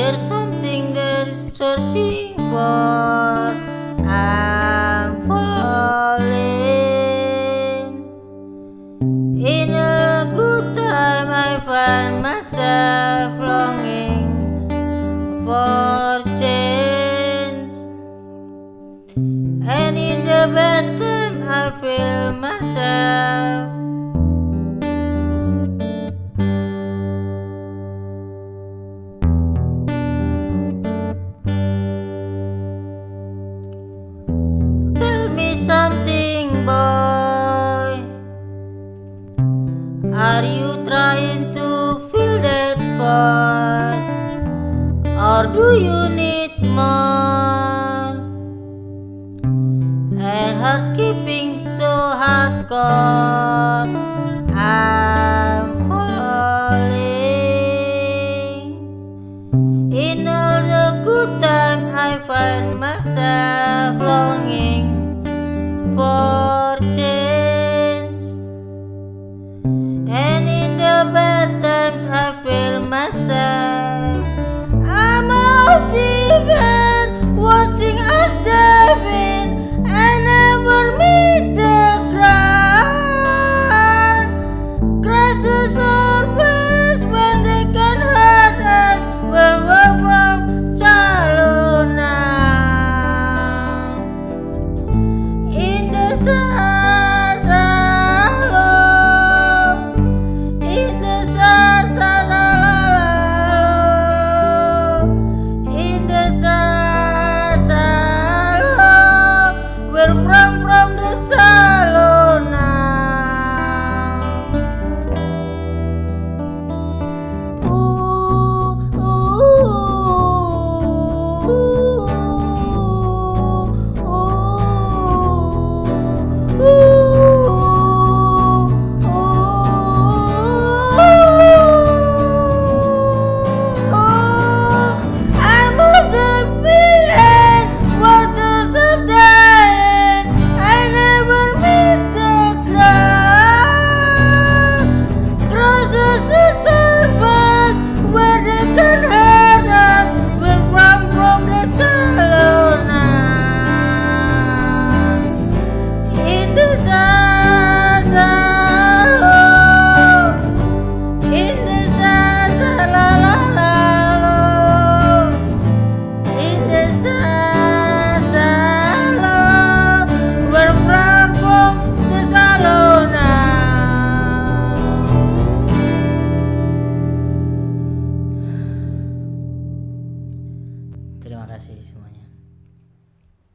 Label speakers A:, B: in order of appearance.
A: there's something that is searching for. I'm falling. In a good time I find myself longing for change, and in the bad time I feel myself. Tell me something, boy. Are you trying to fill that void, or do you need